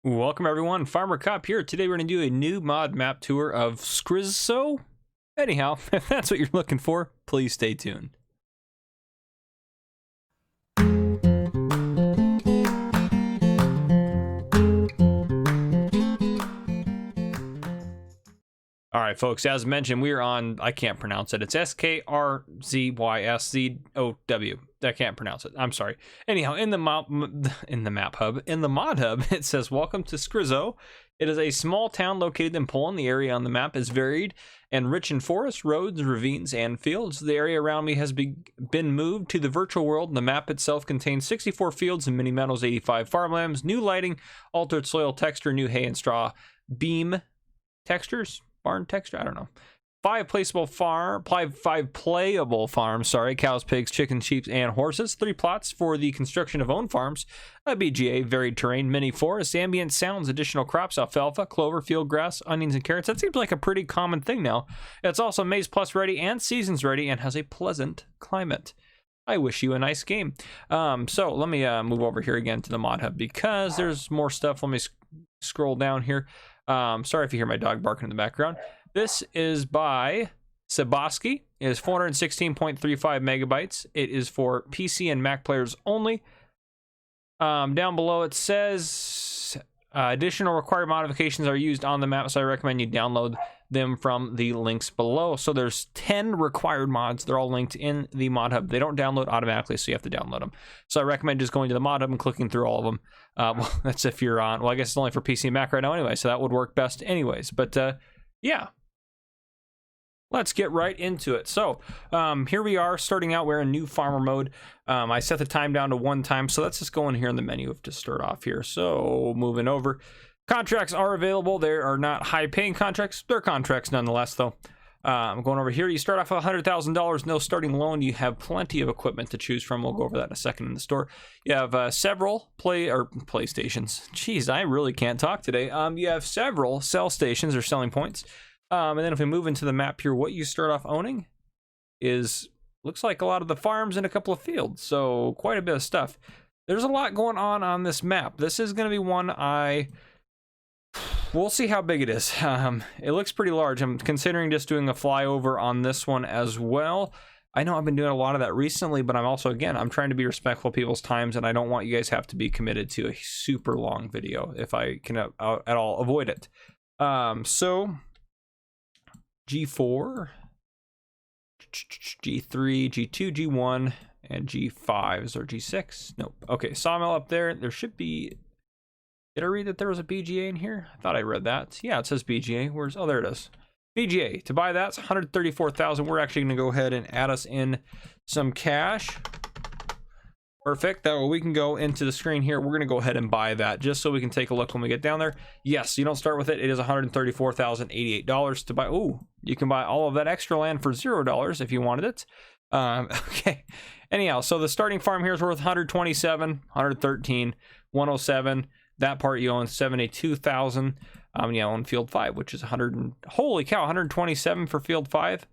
Welcome everyone, Farmer Cop here. Today we're going to do a new mod map tour of Skrzyszów. Anyhow, if that's what you're looking for, please stay tuned. Alright folks, as mentioned, we are on, I can't pronounce it, it's Skrzyszów. I can't pronounce it, I'm sorry. Anyhow, in the mod hub, it says, welcome to Skrzyszów. It is a small town located in Poland. The area on the map is varied and rich in forests, roads, ravines, and fields. The area around me has been moved to the virtual world. The map itself contains 64 fields and mini meadows, 85 farmlands, new lighting, altered soil texture, new hay and straw, beam textures, barn texture, I don't know. Five playable farms, cows, pigs, chickens, sheep, and horses. 3 plots for the construction of own farms. A BGA, varied terrain, mini forests, ambient sounds, additional crops, alfalfa, clover, field grass, onions, and carrots. That seems like a pretty common thing now. It's also Maize Plus ready and Seasons ready and has a pleasant climate. I wish you a nice game. So let me move over here again to the mod hub because there's more stuff. Let me scroll down here. Sorry if you hear my dog barking in the background. This is by Seboski. It is 416.35 megabytes. It is for PC and Mac players only. Down below it says additional required modifications are used on the map, so I recommend you download them from the links below. So there's 10 required mods. They're all linked in the mod hub. They don't download automatically, so you have to download them. So I recommend just going to the mod hub and clicking through all of them. Well, that's if you're on, well, I guess it's only for PC and Mac right now anyway, so that would work best anyways. But yeah. Let's get right into it. So here we are starting out. We're in new farmer mode. I set the time down to 1 time. So let's just go in here in the menu to start off here. So moving over. Contracts are available. They are not high paying contracts. They're contracts nonetheless though. I'm going over here. You start off with $100,000, no starting loan. You have plenty of equipment to choose from. We'll go over that in a second in the store. You have several PlayStations. Jeez, I really can't talk today. You have several sell stations or selling points. And then if we move into the map here, what you start off owning is, looks like a lot of the farms and a couple of fields. So quite a bit of stuff. There's a lot going on this map. This is going to be one we'll see how big it is. It looks pretty large. I'm considering just doing a flyover on this one as well. I know I've been doing a lot of that recently, but I'm also, again, I'm trying to be respectful of people's times, and I don't want you guys to have to be committed to a super long video if I can at all avoid it. So G4, G3, G2, G1, and G5s or G6. Nope. Okay, sawmill up there. There should be. Did I read that there was a BGA in here? I thought I read that. Yeah, it says BGA. Where's? Oh, there it is. BGA. To buy that's 134,000. We're actually going to go ahead and add us in some cash. Perfect. That way we can go into the screen here. We're going to go ahead and buy that just so we can take a look when we get down there. Yes, you don't start with it. It is $134,088 to buy. Ooh, you can buy all of that extra land for $0 if you wanted it. Okay. Anyhow, so the starting farm here is worth 127, 113, 107. That part you own 72,000. You own field 5, which is 100. Holy cow, 127 for field 5.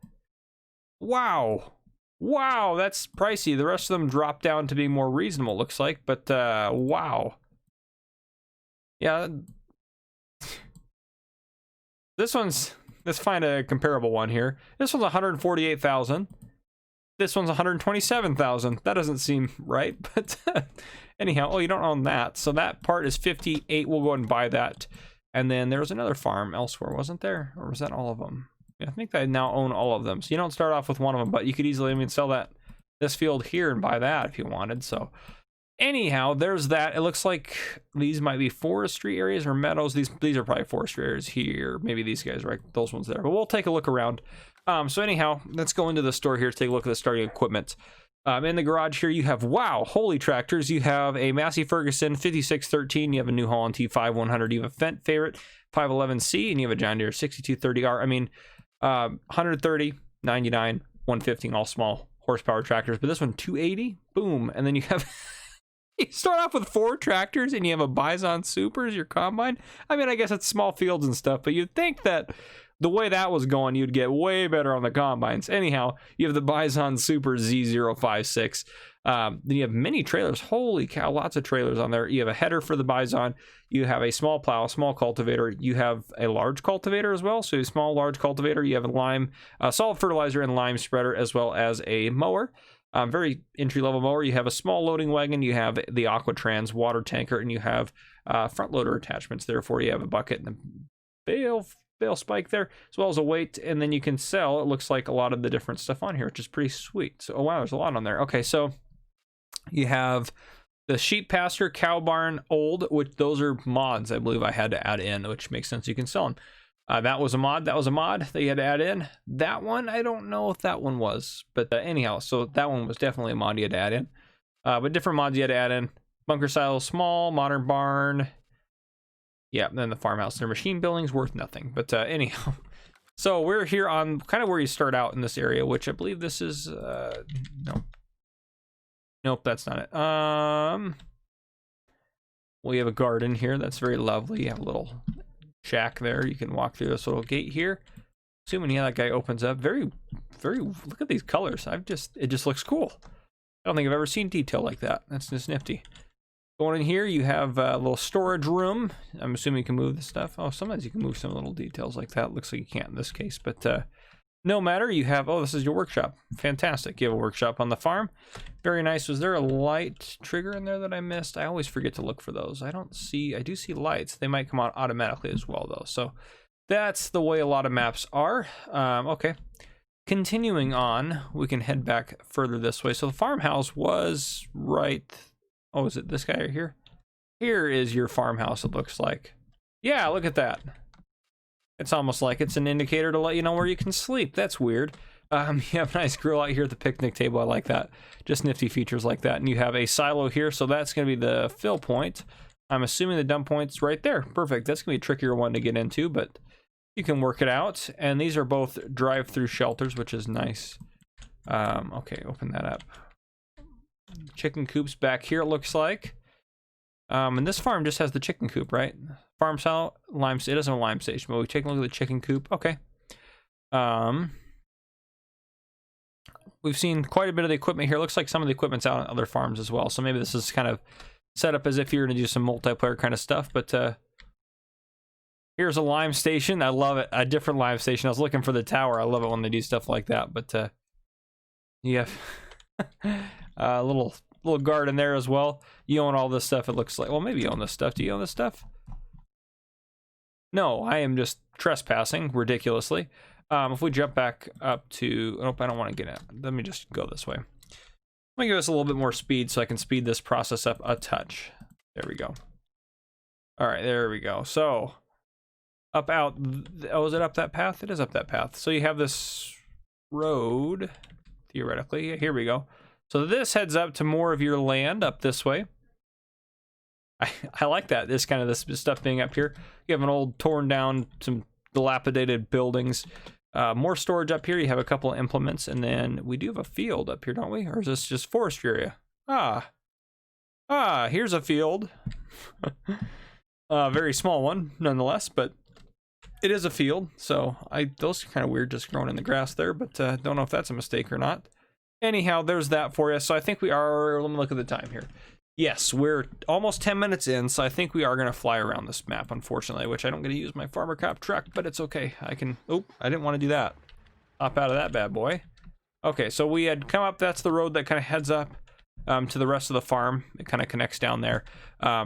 Wow. Wow, that's pricey. The rest of them drop down to be more reasonable, looks like. But, wow. Yeah. Let's find a comparable one here. This one's 148,000. This one's 127,000. That doesn't seem right, but anyhow, oh, you don't own that. So that part is 58. We'll go ahead and buy that. And then there was another farm elsewhere, wasn't there? Or was that all of them? I think I now own all of them. So you don't start off with one of them, but you could easily, sell this field here and buy that if you wanted. So anyhow, there's that. It looks like these might be forestry areas or meadows. These are probably forestry areas here. Maybe these guys, right? Those ones there. But we'll take a look around. So anyhow, let's go into the store here to take a look at the starting equipment. In the garage here, you have, wow, holy tractors. You have a Massey Ferguson 5613. You have a New Holland T5100. You have a Fendt Favorite 511C, and you have a John Deere 6230R. I mean, 130, 99, 115, all small horsepower tractors, but this one 280, boom. And then you have you start off with 4 tractors and you have a Bison Super as your combine. I mean, I guess it's small fields and stuff, but you'd think that the way that was going, you'd get way better on the combines. Anyhow, you have the Bison Super Z056. Then you have many trailers. Holy cow, lots of trailers on there. You have a header for the bison. You have a small plow, a small cultivator. You have a large cultivator as well. So a small, large cultivator. You have a lime, solid fertilizer and lime spreader, as well as a mower. Very entry-level mower. You have a small loading wagon. You have the Aquatrans water tanker, and you have front loader attachments. Therefore, you have a bucket and a bale spike there, as well as a weight, and then you can sell, it looks like, a lot of the different stuff on here, which is pretty sweet. So, oh wow, there's a lot on there. Okay, so you have the sheep pasture, cow barn, old, which those are mods I believe I had to add in, which makes sense. You can sell them. That was a mod that you had to add in. That one, I don't know if that one was, but anyhow, so that one was definitely a mod you had to add in. But different mods you had to add in. Bunker style small, modern barn. Yeah, and then the farmhouse. Their machine building's worth nothing, but anyhow. So we're here on kind of where you start out in this area, which I believe this is, no. Nope, that's not it. We have a garden here. That's very lovely. You have a little shack there. You can walk through this little gate here. Assuming, yeah, that guy opens up. Very, look at these colors. It just looks cool. I don't think I've ever seen detail like that. That's just nifty. Going in here, you have a little storage room. I'm assuming you can move the stuff. Oh, sometimes you can move some little details like that. Looks like you can't in this case, but no matter. You have, oh, this is your workshop. Fantastic. You have a workshop on the farm. Very nice. Was there a light trigger in there that I missed? I always forget to look for those. I do see lights. They might come on automatically as well, though. So that's the way a lot of maps are. Okay. Continuing on, we can head back further this way. So the farmhouse was right. Oh, is it this guy right here? Here is your farmhouse, it looks like. Yeah, look at that. It's almost like it's an indicator to let you know where you can sleep. That's weird. You have a nice grill out here at the picnic table. I like that. Just nifty features like that. And you have a silo here, so that's going to be the fill point. I'm assuming the dump point's right there. Perfect. That's going to be a trickier one to get into, but you can work it out. And these are both drive-through shelters, which is nice. Okay, open that up. Chicken coops back here, it looks like. And this farm just has the chicken coop, right? Farm style, lime, it doesn't have a lime station, but we take a look at the chicken coop. Okay. We've seen quite a bit of the equipment here. Looks like some of the equipment's out on other farms as well. So maybe this is kind of set up as if you're going to do some multiplayer kind of stuff. But here's a lime station. I love it. A different lime station. I was looking for the tower. I love it when they do stuff like that. But yeah. A little garden there as well. You own all this stuff, it looks like. Well, maybe you own this stuff. Do you own this stuff? No, I am just trespassing ridiculously. If we jump back up to... Nope, I don't want to get it. Let me just go this way. Let me give us a little bit more speed so I can speed this process up a touch. There we go. All right, there we go. So, up out... Oh, is it up that path? It is up that path. So you have this road, theoretically. Here we go. So this heads up to more of your land up this way. I like that. This kind of this stuff being up here. You have an old torn down, some dilapidated buildings. More storage up here. You have a couple of implements, and then we do have a field up here, don't we? Or is this just forestry area? Here's a field. Very small one, nonetheless, but it is a field. So those are kind of weird, just growing in the grass there, but don't know if that's a mistake or not. Anyhow, there's that for you. So I think we are, let me look at the time here. Yes, we're almost 10 minutes in, so I think we are going to fly around this map, unfortunately, which I don't get to use my Farmer Cop truck, but it's okay. I can, oh, I didn't want to do that. Hop out of that bad boy. Okay, so we had come up, that's the road that kind of heads up to the rest of the farm. It kind of connects down there.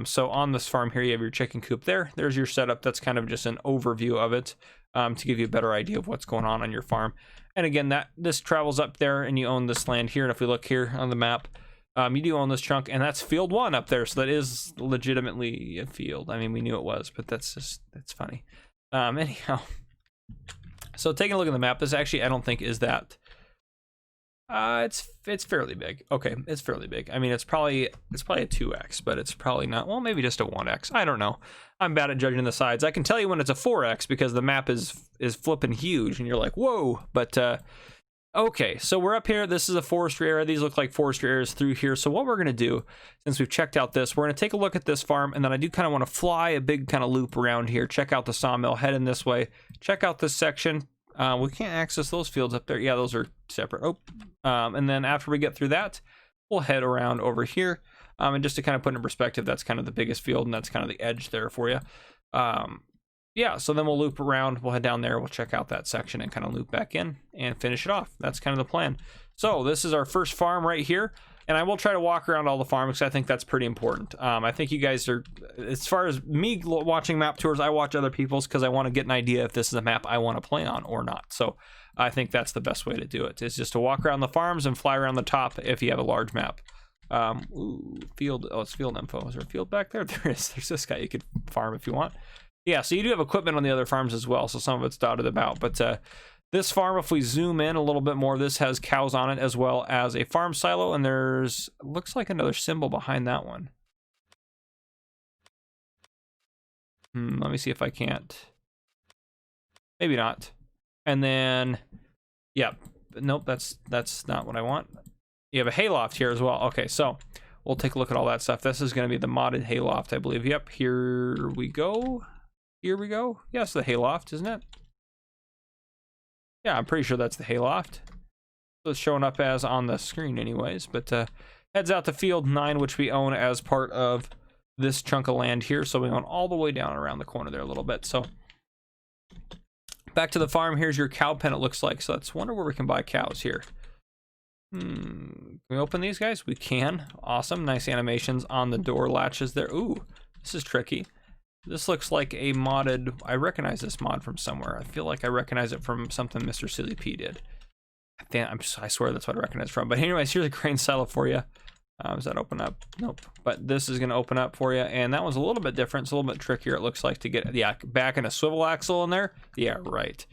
So on this farm here, you have your chicken coop there. There's your setup. That's kind of just an overview of it to give you a better idea of what's going on your farm. And again, this travels up there, and you own this land here. And if we look here on the map, you do own this chunk, and that's field 1 up there. So that is legitimately a field. I mean, we knew it was, but that's funny. Anyhow, so taking a look at the map, this actually I don't think is that. It's fairly big. Okay, it's fairly big. I mean, it's probably a 2x, but it's probably not. Well, maybe just a 1x. I don't know. I'm bad at judging the sides. I can tell you when it's a 4x because the map is flipping huge, and you're like, whoa. But okay, so we're up here. This is a forestry area. These look like forestry areas through here. So what we're gonna do, since we've checked out this, we're gonna take a look at this farm, and then I do kind of want to fly a big kind of loop around here. Check out the sawmill. Head in this way. Check out this section. We can't access those fields up there. Yeah, those are separate. Oh, and then after we get through that, we'll head around over here. And just to kind of put in perspective, that's kind of the biggest field, and that's kind of the edge there for you. Yeah, so then we'll loop around, we'll head down there, we'll check out that section and kind of loop back in and finish it off. That's kind of the plan. So this is our first farm right here, and I will try to walk around all the farms because I think that's pretty important. I think you guys are, as far as me watching map tours, I watch other people's because I want to get an idea if this is a map I want to play on or not. So I think that's the best way to do it, is just to walk around the farms and fly around the top if you have a large map. Ooh, field, oh, it's field info. Is there a field back there? There is. There's this guy you could farm if you want. Yeah, so you do have equipment on the other farms as well, so some of it's dotted about. But this farm, if we zoom in a little bit more, this has cows on it as well as a farm silo, and there's, looks like another symbol behind that one. Let me see if I can't. Maybe not. And then, yeah, nope, that's not what I want. You have a hayloft here as well. Okay, so we'll take a look at all that stuff. This is going to be the modded hayloft, I believe. Yep, here we go. Here we go. Yes, the hayloft, isn't it? Yeah, I'm pretty sure that's the hayloft. So it's showing up as on the screen anyways. But heads out to field 9, which we own as part of this chunk of land here. So we own all the way down around the corner there a little bit. So back to the farm. Here's your cow pen, it looks like. So let's wonder where we can buy cows here. Can we open these guys? We can. Awesome. Nice animations on the door latches there. Ooh, this is tricky. This looks like a modded, I recognize this mod from somewhere. I feel like I recognize it from something Mr. Silly P did. I swear that's what I recognize from. But anyways, here's a crane silo for you. Does that open up? Nope. But this is going to open up for you. And that one's a little bit different. It's a little bit trickier, it looks like, to get, yeah, back in a swivel axle in there. Yeah, right.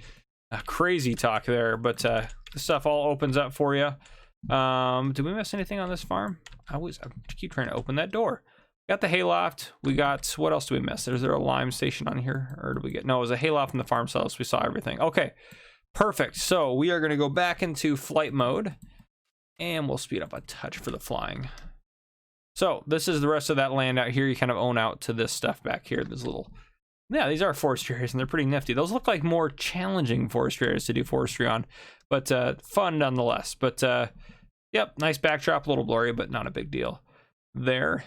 Crazy talk there. But the stuff all opens up for you. Did we miss anything on this farm? I keep trying to open that door. Got the hayloft. We got, what else do we miss? Is there a lime station on here? Or did we get, no, it was a hayloft in the farm cells. We saw everything. Okay, perfect. So we are going to go back into flight mode, and we'll speed up a touch for the flying. So this is the rest of that land out here. You kind of own out to this stuff back here. This little, yeah, these are forestry areas, and they're pretty nifty. Those look like more challenging forestry areas to do forestry on, but fun nonetheless. But yep, nice backdrop, a little blurry, but not a big deal. There.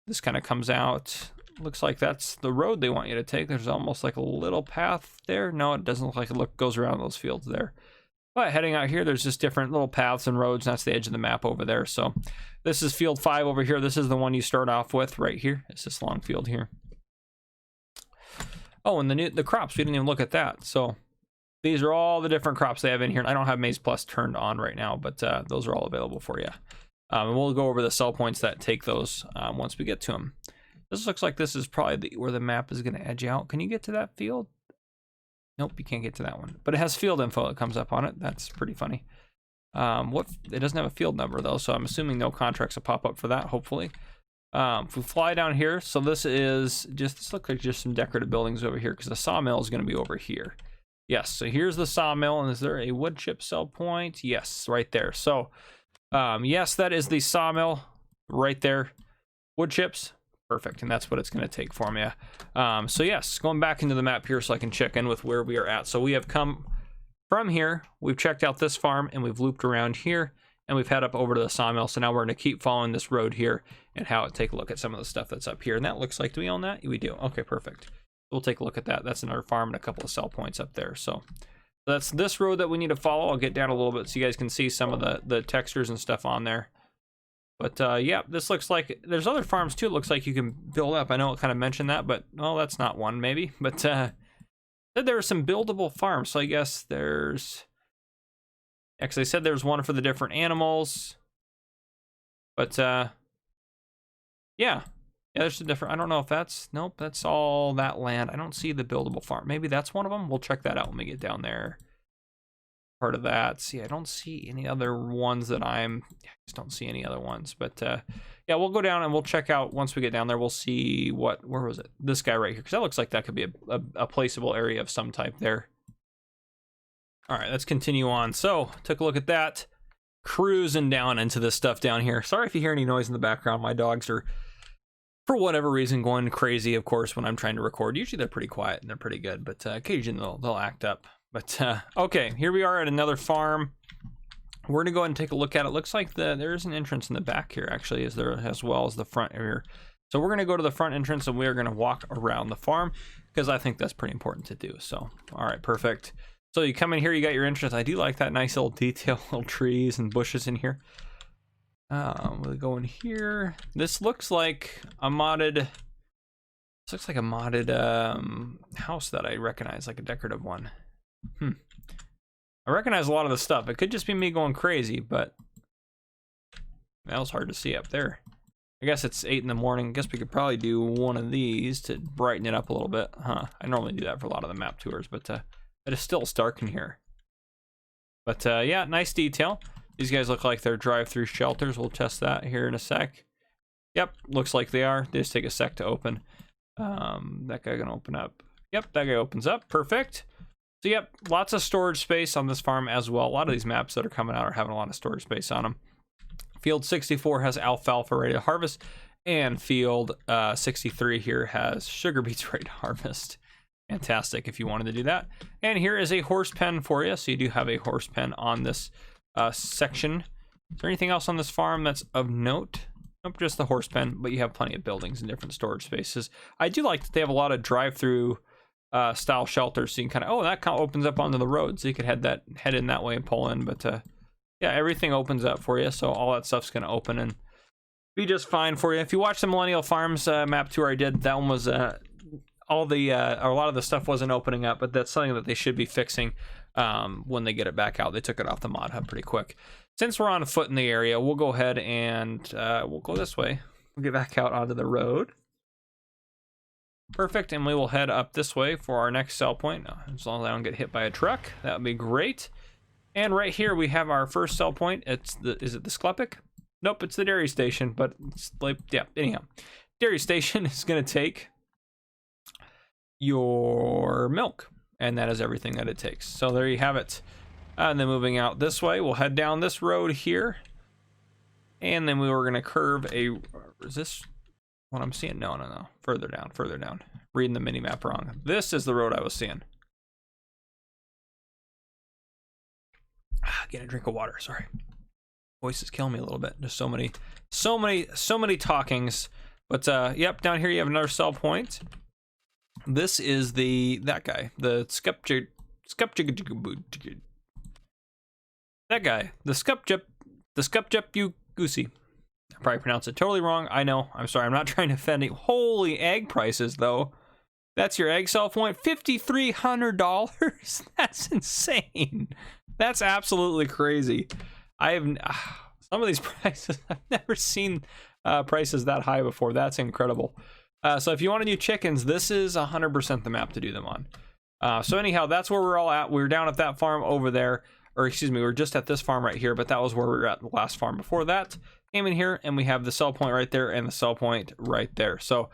This kind of comes out, looks like that's the road they want you to take. There's almost like a little path there. No, it doesn't look like it goes around those fields there. But heading out here, there's just different little paths and roads, and that's the edge of the map over there. So this is field 5 over here. This is the one you start off with right here. It's this long field here. Oh, and the crops, we didn't even look at that. So these are all the different crops they have in here. I don't have Maize Plus turned on right now, but those are all available for you. And we'll go over the sell points that take those once we get to them. This looks like this is probably where the map is going to edge out. Can you get to that field? Nope, you can't get to that one. But it has field info that comes up on it. That's pretty funny. It doesn't have a field number, though, so I'm assuming no contracts will pop up for that, hopefully. If we fly down here, so this looks like just some decorative buildings over here, because the sawmill is going to be over here. Yes, so here's the sawmill, and is there a wood chip sell point? Yes, right there. So yes, that is the sawmill right there. Wood chips, perfect, and that's what it's going to take for me. So yes, going back into the map here so I can check in with where we are at. So we have come from here, we've checked out this farm, and we've looped around here, and we've head up over to the sawmill. So now we're going to keep following this road here and take a look at some of the stuff that's up here. And that looks like, do we own that? We do. Okay, perfect. We'll take a look at that. That's another farm and a couple of sell points up there. So that's this road that we need to follow. I'll get down a little bit so you guys can see some of the textures and stuff on there. But yeah, this looks like there's other farms too. It looks like you can build up. I know it kind of mentioned that, but well, that's not one maybe. But said there are some buildable farms. So I guess there's, actually, they said there's one for the different animals. But yeah, there's a different, I don't know if that's, nope, that's all that land. I don't see the buildable farm. Maybe that's one of them. We'll check that out when we get down there. Part of that. See, I don't see any other ones that I just don't see any other ones. But yeah, we'll go down and we'll check out once we get down there. We'll see where was it? This guy right here, because that looks like that could be a placeable area of some type there. All right, let's continue on. So, took a look at that. Cruising down into this stuff down here. Sorry if you hear any noise in the background. My dogs are, for whatever reason, going crazy, of course, when I'm trying to record. Usually they're pretally quiet and they're pretty good, but occasionally they'll act up. But okay, here we are at another farm. We're gonna go ahead and take a look at it. Looks like there's an entrance in the back here, actually, as well as the front here. So we're gonna go to the front entrance and we are gonna walk around the farm because I think that's pretty important to do. So, all right, perfect. So you come in here, you got your entrance. I do like that nice little detail, little trees and bushes in here. We'll go in here. This looks like a modded. This looks like a modded house that I recognize, like a decorative one. I recognize a lot of the stuff. It could just be me going crazy, but that was hard to see up there. I guess it's 8 in the morning. I guess we could probably do one of these to brighten it up a little bit. I normally do that for a lot of the map tours, but it is still dark in here. But yeah, nice detail. These guys look like they're drive-through shelters. We'll test that here in a sec. Yep, looks like they are. They just take a sec to open. That guy gonna open up. Yep, that guy opens up. Perfect. So yep, lots of storage space on this farm as well. A lot of these maps that are coming out are having a lot of storage space on them. Field 64 has alfalfa ready to harvest, and field 63 here has sugar beets ready to harvest. Fantastic if you wanted to do that. And here is a horse pen for you. So you do have a horse pen on this section. Is there anything else on this farm that's of note? Nope, just the horse pen, but you have plenty of buildings and different storage spaces. I do like that they have a lot of drive-through style shelters, so you can kind of, that kind of opens up onto the road, so you could head in that way and pull in. But yeah, everything opens up for you, so all that stuff's gonna open and be just fine for you. If you watch the Millennial Farms map tour I did, that one was a lot of the stuff wasn't opening up, but that's something that they should be fixing when they get it back out. They took it off the mod hub pretty quick. Since we're on foot in the area, we'll go ahead and we'll go this way. We'll get back out onto the road. Perfect, and we will head up this way for our next sell point. As long as I don't get hit by a truck, that would be great. And right here we have our first sell point. Is it the Sklepic? Nope, it's the dairy station, but it's like, yeah, anyhow. Dairy station is gonna take your milk, and that is everything that it takes. So there you have it. And then moving out this way, we'll head down this road here, and then we were gonna curve is this what I'm seeing? No, further down. Reading the mini map wrong. This is the road I was seeing. Get a drink of water, sorry. Voice is killing me a little bit. Just so many talkings. But yep, down here you have another sell point. This is that guy, the Skepjep Goosey. I probably pronounced it totally wrong. I know. I'm sorry. I'm not trying to offend you. Holy egg prices, though. That's your egg sell point. $5,300. That's insane. That's absolutely crazy. I have some of these prices. I've never seen prices that high before. That's incredible. So if you want to do chickens, this is 100% the map to do them on. So anyhow, that's where we're all at. We're down at that farm over there, or excuse me, we're just at this farm right here, but that was where we were at the last farm before that. Came in here and we have the sell point right there and the sell point right there. So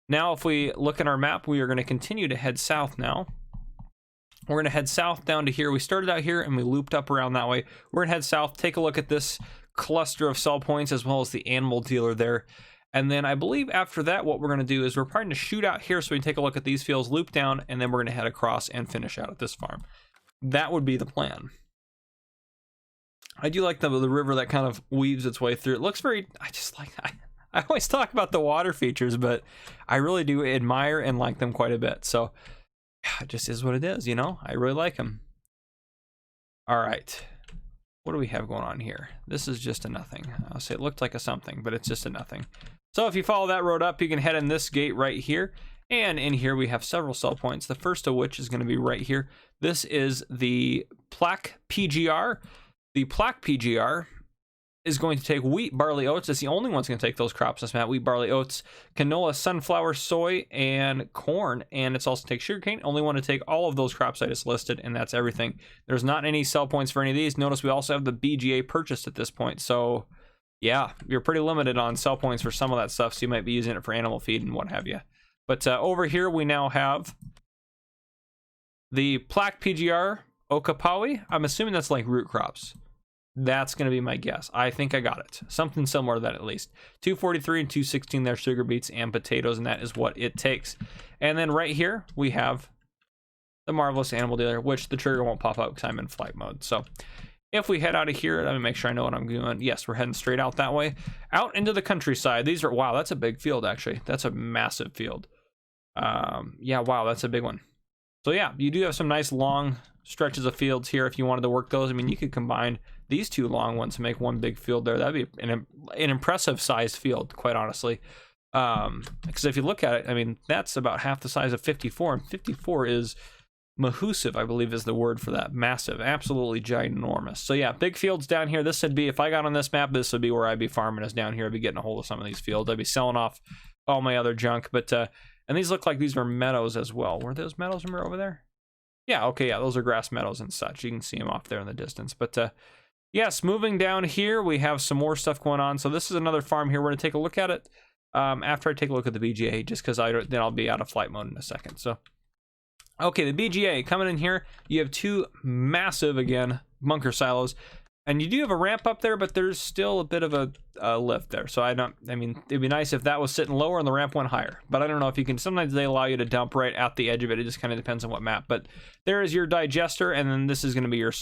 now if we look at our map, we are going to continue to head south now. We're going to head south down to here. We started out here and we looped up around that way. We're going to head south, take a look at this cluster of sell points as well as the animal dealer there. And then I believe after that, what we're going to do is we're probably going to shoot out here so we can take a look at these fields, loop down, and then we're going to head across and finish out at this farm. That would be the plan. I do like the river that kind of weaves its way through. It looks very, I always talk about the water features, but I really do admire and like them quite a bit. So it just is what it is, you know? I really like them. All right. What do we have going on here? This is just a nothing. I'll say it looked like a something, but it's just a nothing. So if you follow that road up, you can head in this gate right here. And in here we have several sell points, the first of which is going to be right here. This is the Plaque PGR. The Plaque PGR is going to take wheat, barley, oats. It's the only one's going to take those crops. That's Matt. Wheat, barley, oats, canola, sunflower, soy, and corn. And it's also take sugarcane. Only one to take all of those crops I just listed, and that's everything. There's not any sell points for any of these. Notice we also have the BGA purchased at this point. So yeah, you're pretty limited on sell points for some of that stuff. So you might be using it for animal feed and what have you. But over here we now have the Plaque PGR Okapawi. I'm assuming that's like root crops. That's going to be my guess. I think I got it. Something similar to that at least. 243 and 216 there, sugar beets and potatoes, and that is what it takes. And then right here, we have the Marvelous Animal Dealer, which the trigger won't pop up because I'm in flight mode. So If we head out of here, let me make sure I know what I'm doing. Yes, we're heading straight out that way, out into the countryside. These are, wow, that's a big field, actually. That's a massive field. Yeah, wow, that's a big one. So yeah, you do have some nice long stretches of fields here if you wanted to work those. I mean, you could combine these two long ones to make one big field there. That'd be an impressive sized field, quite honestly. Because if you look at it, I mean, that's about half the size of 54, and 54 is massive, I believe is the word for that. Massive, absolutely ginormous. So yeah, big fields down here. This would be, if I got on this map, this would be where I'd be farming, is down here. I'd be getting a hold of some of these fields. I'd be selling off all my other junk. But and these look like these are meadows as well. Were those meadows from over there? Yeah, okay, yeah, those are grass meadows and such. You can see them off there in the distance. But yes, moving down here, we have some more stuff going on. So this is another farm here. We're going to take a look at it after I take a look at the BGA, just because then I'll be out of flight mode in a second. So, okay, the BGA coming in here. You have two massive, again, bunker silos. And you do have a ramp up there, but there's still a bit of a lift there. So I mean, it'd be nice if that was sitting lower and the ramp went higher. But I don't know if you can, sometimes they allow you to dump right at the edge of it. It just kind of depends on what map. But there is your digester, and then this is going to be your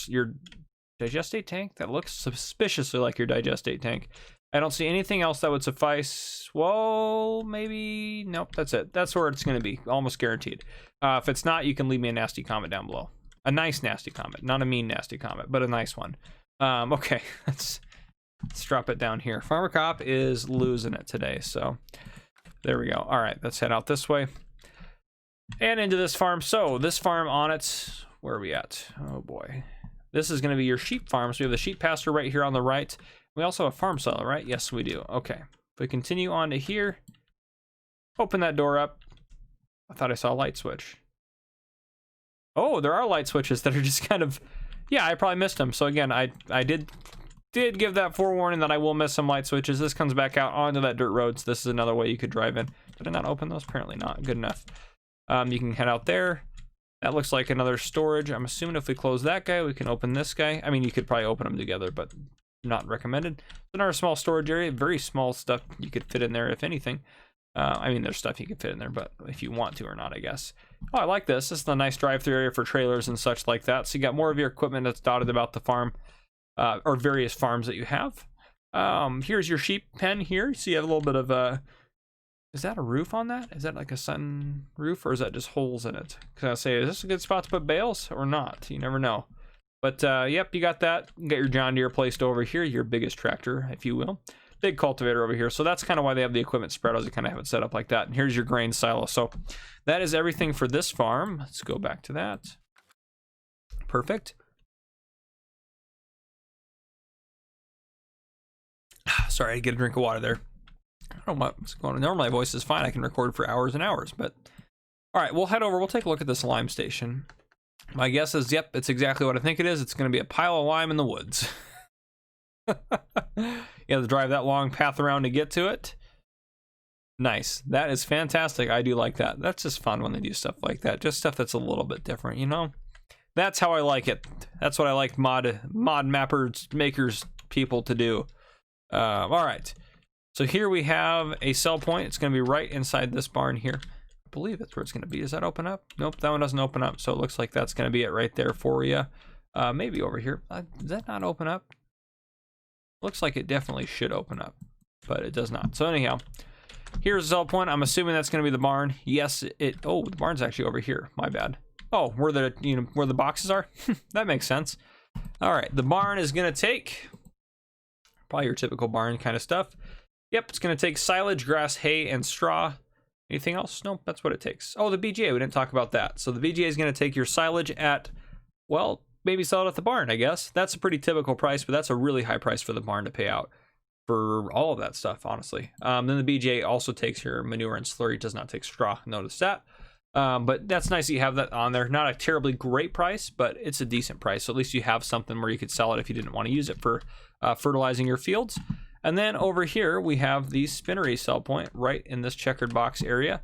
digestate tank. That looks suspiciously like your digestate tank. I don't see anything else that would suffice. Well, maybe, nope, that's it. That's where it's going to be, almost guaranteed. If it's not, you can leave me a nasty comment down below. A nice nasty comment, not a mean nasty comment, but a nice one. Okay, let's drop it down here. Farmer Cop is losing it today, so there we go. All right, let's head out this way and into this farm. So this farm on it, where are we at? Oh boy, this is going to be your sheep farm. So we have the sheep pasture right here on the right. We also have a farm silo, right? Yes, we do. Okay, if we continue on to here, open that door up. I thought I saw a light switch. Oh, there are light switches that are just kind of, yeah, I probably missed them. So again, I did give that forewarning that I will miss some light switches. This comes back out onto that dirt road, so this is another way you could drive in. Did I not open those? Apparently not. Good enough. You can head out there. That looks like another storage. I'm assuming if we close that guy, we can open this guy. I mean, you could probably open them together, but not recommended. Another small storage area, very small stuff you could fit in there, if anything. I mean, there's stuff you can fit in there, but if you want to or not, I guess. Oh, I like this. This is a nice drive-through area for trailers and such like that. So you got more of your equipment that's dotted about the farm, or various farms that you have. Here's your sheep pen here. So you have a little bit of is that a roof on that? Is that like a sun roof, or is that just holes in it? Because I say, is this a good spot to put bales or not? You never know. But yep, you got that. You got your John Deere placed over here, your biggest tractor, if you will. Big cultivator over here. So that's kind of why they have the equipment spread out. They kind of have it set up like that. And here's your grain silo. So that is everything for this farm. Let's go back to that. Perfect. Sorry, I get a drink of water there. I don't know what's going on. Normally my voice is fine. I can record for hours and hours, but all right, we'll head over. We'll take a look at this lime station. My guess is, yep, it's exactly what I think it is. It's going to be a pile of lime in the woods. You have to drive that long path around to get to it. Nice. That is fantastic. I do like that. That's just fun when they do stuff like that. Just stuff that's a little bit different, you know? That's how I like it. That's what I like mod mappers, makers, people to do. All right. So here we have a sell point. It's going to be right inside this barn here. I believe that's where it's going to be. Does that open up? Nope, that one doesn't open up. So it looks like that's going to be it right there for you. Maybe over here. Does that not open up? Looks like it definitely should open up, but it does not. So anyhow, here's the sell point. I'm assuming that's going to be the barn. Yes, oh, the barn's actually over here. My bad. Oh, where the boxes are? That makes sense. All right, the barn is going to take probably your typical barn kind of stuff. Yep, it's going to take silage, grass, hay, and straw. Anything else? Nope, that's what it takes. Oh, the BGA, we didn't talk about that. So the BGA is going to take your silage at, well, maybe sell it at the barn, I guess. That's a pretty typical price, but that's a really high price for the barn to pay out for all of that stuff, honestly. Then the BGA also takes your manure and slurry. It does not take straw, notice that. But that's nice that you have that on there. Not a terribly great price, but it's a decent price. So at least you have something where you could sell it if you didn't want to use it for fertilizing your fields. And then over here, we have the Spinnery sell point right in this checkered box area.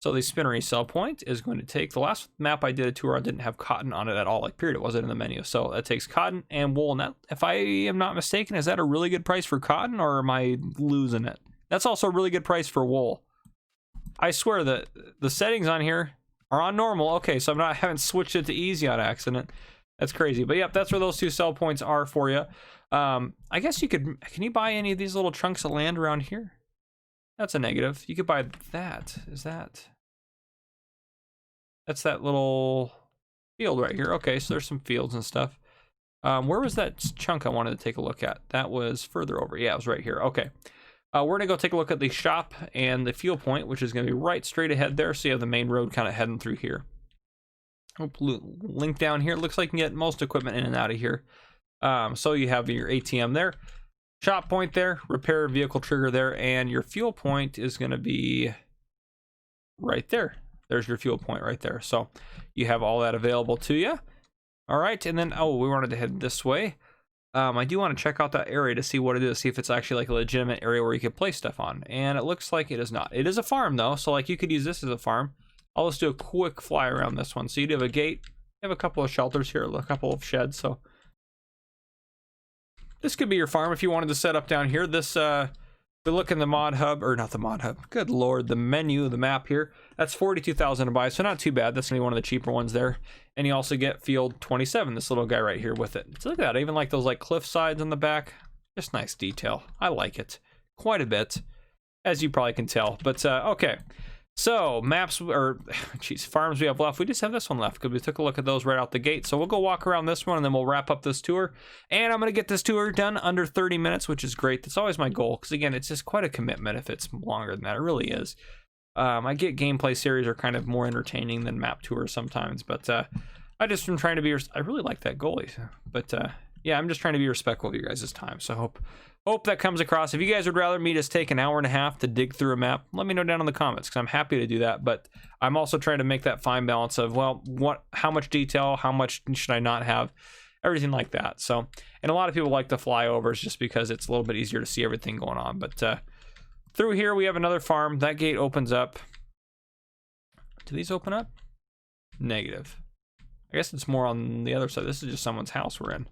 So the Spinnery sell point is going to take, the last map I did a tour on didn't have cotton on it at all, like period, it wasn't in the menu. So that takes cotton and wool. And that, if I am not mistaken, is that a really good price for cotton, or am I losing it? That's also a really good price for wool. I swear that the settings on here are on normal. Okay, so I haven't switched it to easy on accident. That's crazy. But yep, that's where those 2 sell points are for you. I guess you could, can you buy any of these little chunks of land around here? That's a negative. You could buy that. That's that little field right here. Okay, so there's some fields and stuff. Where was that chunk I wanted to take a look at? That was further over. Yeah, it was right here. Okay. We're going to go take a look at the shop and the fuel point, which is going to be right straight ahead there. So you have the main road kind of heading through here. Link down here. It looks like you can get most equipment in and out of here. So you have your ATM there, shop point there, repair vehicle trigger there, and your fuel point is going to be right there. There's your fuel point right there. So you have all that available to you. All right, and then, oh, we wanted to head this way. I do want to check out that area to see what it is, see if it's actually like a legitimate area where you could place stuff on. And it looks like it is not. It is a farm though, so like you could use this as a farm. I'll just do a quick fly around this one. So you do have a gate, you have a couple of shelters here, a couple of sheds. So this could be your farm if you wanted to set up down here. This, we look in the mod hub, or not the mod hub, good lord, the menu, the map here. That's 42,000 to buy, so not too bad. That's gonna be one of the cheaper ones there. And you also get field 27, this little guy right here with it. So look at that, I even like those like cliff sides on the back. Just nice detail. I like it quite a bit, as you probably can tell. But okay, so maps, or geez, farms we have left. We just have this one left because we took a look at those right out the gate. So we'll go walk around this one and then we'll wrap up this tour. And I'm gonna get this tour done under 30 minutes, which is great. That's always my goal, because again, it's just quite a commitment if it's longer than that. It really is. I get gameplay series are kind of more entertaining than map tours sometimes, but I just am trying to be, I really like that goalie, but yeah, I'm just trying to be respectful of you guys' time. So hope that comes across. If you guys would rather me just take an hour and a half to dig through a map, let me know down in the comments, because I'm happy to do that. But I'm also trying to make that fine balance of, well, how much detail, how much should I not have, everything like that. So, and a lot of people like the flyovers just because it's a little bit easier to see everything going on. But through here we have another farm. That gate opens up. Do these open up? Negative. I guess it's more on the other side. This is just someone's house we're in.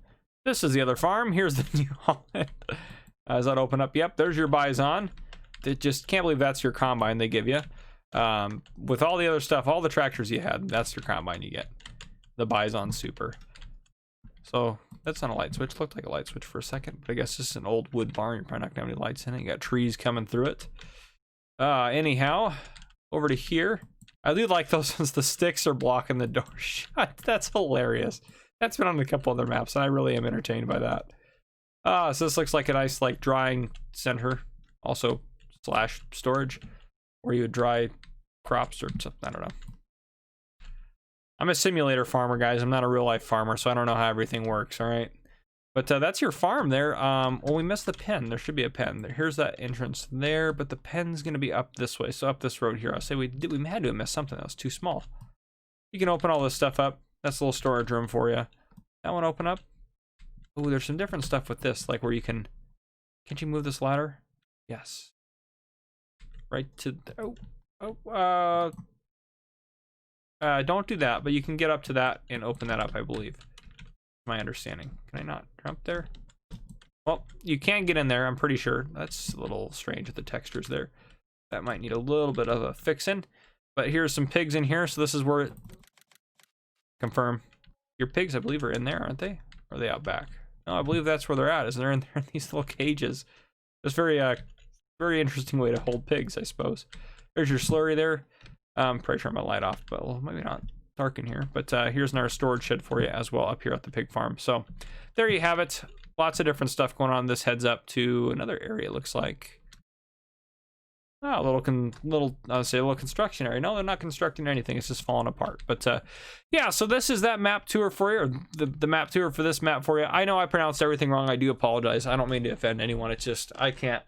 This is the other farm. Here's the New Holland. Does that open up? Yep, there's your bison. They just can't believe that's your combine they give you. With all the other stuff, all the tractors you had, that's your combine you get. The Bison Super. So that's not a light switch. Looked like a light switch for a second, but I guess this is an old wood barn. You're probably not gonna have any lights in it. You got trees coming through it. Anyhow, over to here. I do like those ones. The sticks are blocking the door shut. That's hilarious. That's been on a couple other maps, and I really am entertained by that. So this looks like a nice like drying center, also / storage, where you would dry crops or something. I don't know. I'm a simulator farmer, guys. I'm not a real life farmer, so I don't know how everything works. All right, but that's your farm there. Well, we missed the pen. There should be a pen. Here's that entrance there, but the pen's gonna be up this way, so up this road here. I'll say we had to have missed something that was too small. You can open all this stuff up. That's a little storage room for you. That one open up. Oh, there's some different stuff with this, like where you can't you move this ladder? Yes. Right to, don't do that, but you can get up to that and open that up, I believe. My understanding. Can I not jump there? Well, you can get in there, I'm pretty sure. That's a little strange with the textures there. That might need a little bit of a fixin'. But here's some pigs in here, so this is where confirm. Your pigs, I believe, are in there, aren't they? Or are they out back? No, I believe that's where they're at, is they're in there in these little cages. It's very interesting way to hold pigs, I suppose. There's your slurry there. Probably turn my light off, but well, maybe not dark in here. But here's our storage shed for you as well up here at the pig farm. So there you have it. Lots of different stuff going on. This heads up to another area, it looks like. Oh, a little construction area. No, they're not constructing anything. It's just falling apart. But yeah, so this is that map tour for you, or the map tour for this map for you. I know I pronounced everything wrong. I do apologize. I don't mean to offend anyone. It's just I can't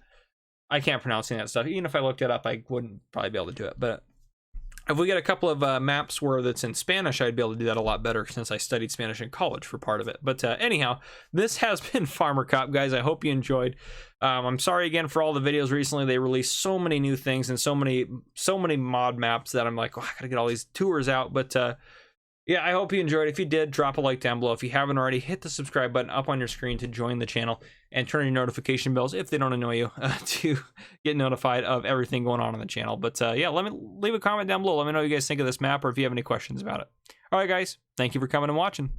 pronounce any of that stuff. Even if I looked it up, I wouldn't probably be able to do it. But if we get a couple of maps where that's in Spanish, I'd be able to do that a lot better since I studied Spanish in college for part of it. But anyhow, this has been Farmer Cop, guys. I hope you enjoyed. I'm sorry again for all the videos recently. They released so many new things and so many mod maps that I'm like, oh, I gotta get all these tours out. But yeah, I hope you enjoyed. If you did, drop a like down below. If you haven't already, hit the subscribe button up on your screen to join the channel and turn on your notification bells if they don't annoy you to get notified of everything going on the channel. But yeah, let me leave a comment down below. Let me know what you guys think of this map or if you have any questions about it. All right, guys, thank you for coming and watching.